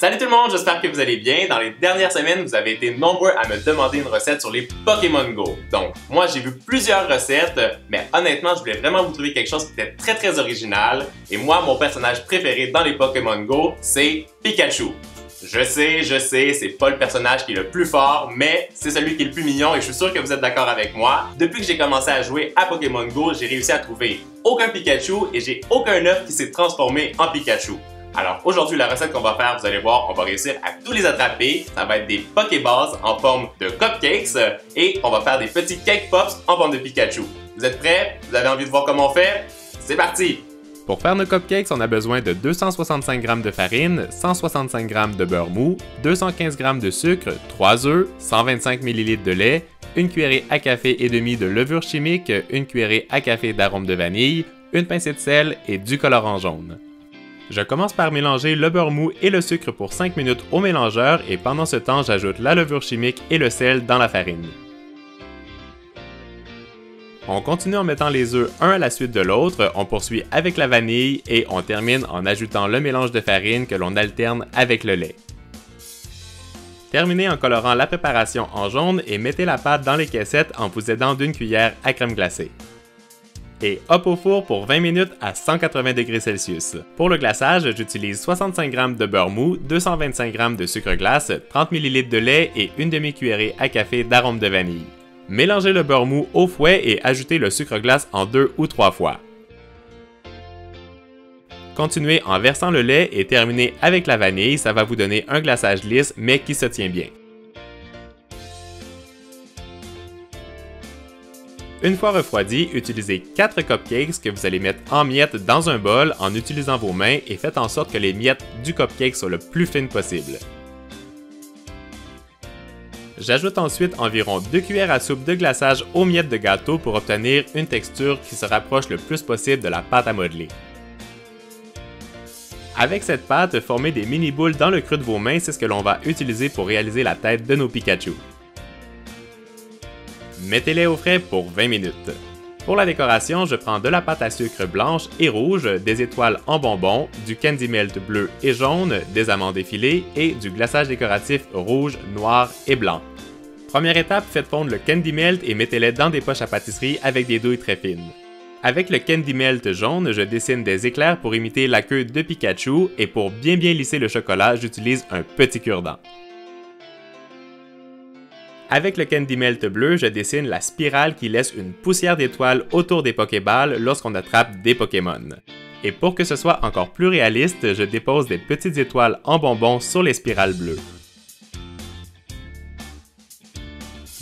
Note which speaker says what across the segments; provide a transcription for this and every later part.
Speaker 1: Salut tout le monde, j'espère que vous allez bien. Dans les dernières semaines, vous avez été nombreux à me demander une recette sur les Pokémon Go. Donc, moi j'ai vu plusieurs recettes, mais honnêtement, je voulais vraiment vous trouver quelque chose qui était très original. Et moi, mon personnage préféré dans les Pokémon Go, c'est Pikachu. Je sais, c'est pas le personnage qui est le plus fort, mais c'est celui qui est le plus mignon et je suis sûr que vous êtes d'accord avec moi. Depuis que j'ai commencé à jouer à Pokémon Go, j'ai réussi à trouver aucun Pikachu et j'ai aucun œuf qui s'est transformé en Pikachu. Alors aujourd'hui, la recette qu'on va faire, vous allez voir, on va réussir à tous les attraper. Ça va être des Pokéballs en forme de cupcakes et on va faire des petits cake pops en forme de Pikachu. Vous êtes prêts? Vous avez envie de voir comment on fait? C'est parti!
Speaker 2: Pour faire nos cupcakes, on a besoin de 265 g de farine, 165 g de beurre mou, 215 g de sucre, 3 œufs, 125 ml de lait, une cuillerée à café et demie de levure chimique, une cuillerée à café d'arôme de vanille, une pincée de sel et du colorant jaune. Je commence par mélanger le beurre mou et le sucre pour 5 minutes au mélangeur et pendant ce temps, j'ajoute la levure chimique et le sel dans la farine. On continue en mettant les œufs un à la suite de l'autre, on poursuit avec la vanille et on termine en ajoutant le mélange de farine que l'on alterne avec le lait. Terminez en colorant la préparation en jaune et mettez la pâte dans les caissettes en vous aidant d'une cuillère à crème glacée. Et hop au four pour 20 minutes à 180 degrés Celsius. Pour le glaçage, j'utilise 65 g de beurre mou, 225 g de sucre glace, 30 ml de lait et une demi-cuillerée à café d'arôme de vanille. Mélangez le beurre mou au fouet et ajoutez le sucre glace en 2 ou 3 fois. Continuez en versant le lait et terminez avec la vanille, ça va vous donner un glaçage lisse mais qui se tient bien. Une fois refroidi, utilisez 4 cupcakes que vous allez mettre en miettes dans un bol en utilisant vos mains et faites en sorte que les miettes du cupcake soient le plus fines possible. J'ajoute ensuite environ 2 cuillères à soupe de glaçage aux miettes de gâteau pour obtenir une texture qui se rapproche le plus possible de la pâte à modeler. Avec cette pâte, formez des mini boules dans le creux de vos mains, c'est ce que l'on va utiliser pour réaliser la tête de nos Pikachu. Mettez-les au frais pour 20 minutes. Pour la décoration, je prends de la pâte à sucre blanche et rouge, des étoiles en bonbons, du candy melt bleu et jaune, des amandes effilées et du glaçage décoratif rouge, noir et blanc. Première étape, faites fondre le candy melt et mettez-les dans des poches à pâtisserie avec des douilles très fines. Avec le candy melt jaune, je dessine des éclairs pour imiter la queue de Pikachu et pour bien lisser le chocolat, j'utilise un petit cure-dent. Avec le candy melt bleu, je dessine la spirale qui laisse une poussière d'étoiles autour des Pokéballs lorsqu'on attrape des Pokémon. Et pour que ce soit encore plus réaliste, je dépose des petites étoiles en bonbons sur les spirales bleues.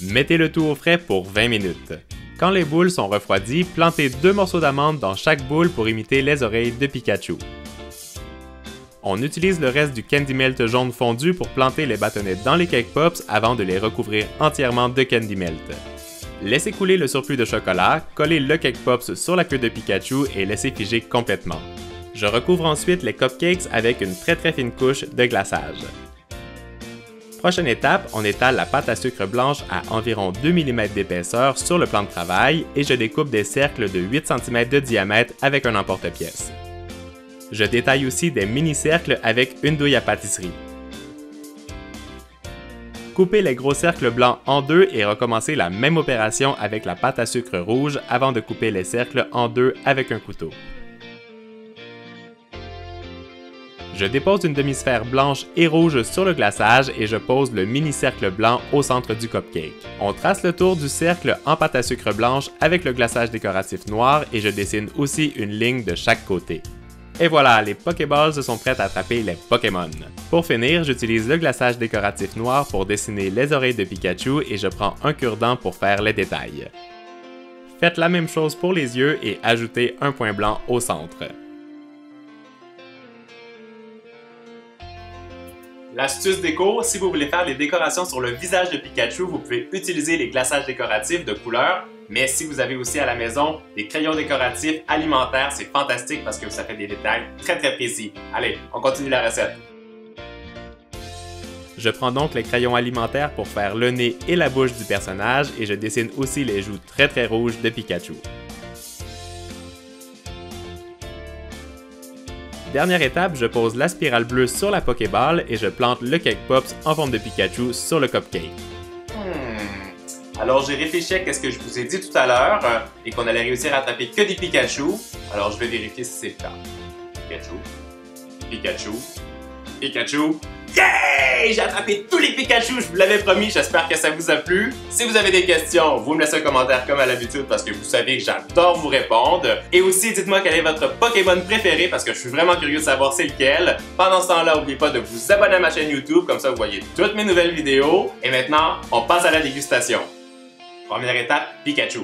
Speaker 2: Mettez le tout au frais pour 20 minutes. Quand les boules sont refroidies, plantez 2 morceaux d'amande dans chaque boule pour imiter les oreilles de Pikachu. On utilise le reste du candy melt jaune fondu pour planter les bâtonnets dans les cake pops avant de les recouvrir entièrement de candy melt. Laissez couler le surplus de chocolat, collez le cake pops sur la queue de Pikachu et laissez figer complètement. Je recouvre ensuite les cupcakes avec une très fine couche de glaçage. Prochaine étape, on étale la pâte à sucre blanche à environ 2 mm d'épaisseur sur le plan de travail et je découpe des cercles de 8 cm de diamètre avec un emporte-pièce. Je détaille aussi des mini-cercles avec une douille à pâtisserie. Coupez les gros cercles blancs en deux et recommencez la même opération avec la pâte à sucre rouge avant de couper les cercles en deux avec un couteau. Je dépose une demi-sphère blanche et rouge sur le glaçage et je pose le mini-cercle blanc au centre du cupcake. On trace le tour du cercle en pâte à sucre blanche avec le glaçage décoratif noir et je dessine aussi une ligne de chaque côté. Et voilà, les Pokéballs sont prêts à attraper les Pokémon. Pour finir, j'utilise le glaçage décoratif noir pour dessiner les oreilles de Pikachu et je prends un cure-dent pour faire les détails. Faites la même chose pour les yeux et ajoutez un point blanc au centre.
Speaker 1: L'astuce déco, si vous voulez faire les décorations sur le visage de Pikachu, vous pouvez utiliser les glaçages décoratifs de couleurs. Mais si vous avez aussi à la maison des crayons décoratifs alimentaires, c'est fantastique parce que ça fait des détails très précis. Allez, on continue la recette.
Speaker 2: Je prends donc les crayons alimentaires pour faire le nez et la bouche du personnage et je dessine aussi les joues très rouges de Pikachu. Dernière étape, je pose la spirale bleue sur la Pokéball et je plante le Cake Pops en forme de Pikachu sur le cupcake.
Speaker 1: Alors j'ai réfléchi à ce que je vous ai dit tout à l'heure et qu'on allait réussir à attraper que des Pikachu. Alors je vais vérifier si c'est le cas. Pikachu, Pikachu, Pikachu. Yeah! J'ai attrapé tous les Pikachu, je vous l'avais promis, j'espère que ça vous a plu. Si vous avez des questions, vous me laissez un commentaire comme à l'habitude parce que vous savez que j'adore vous répondre. Et aussi, dites-moi quel est votre Pokémon préféré parce que je suis vraiment curieux de savoir c'est lequel. Pendant ce temps-là, n'oubliez pas de vous abonner à ma chaîne YouTube, comme ça vous voyez toutes mes nouvelles vidéos. Et maintenant, on passe à la dégustation. Première étape, Pikachu.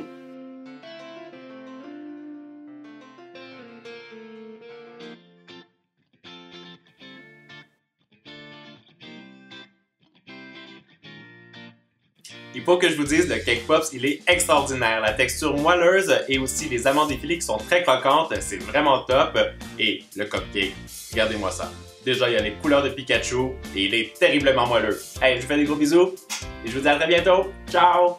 Speaker 1: Il faut que je vous dise, le Cake Pops, il est extraordinaire. La texture moelleuse et aussi les amandes effilées qui sont très croquantes, c'est vraiment top. Et le cupcake, regardez-moi ça. Déjà, il y a les couleurs de Pikachu et il est terriblement moelleux. Hey, je vous fais des gros bisous et je vous dis à très bientôt. Ciao!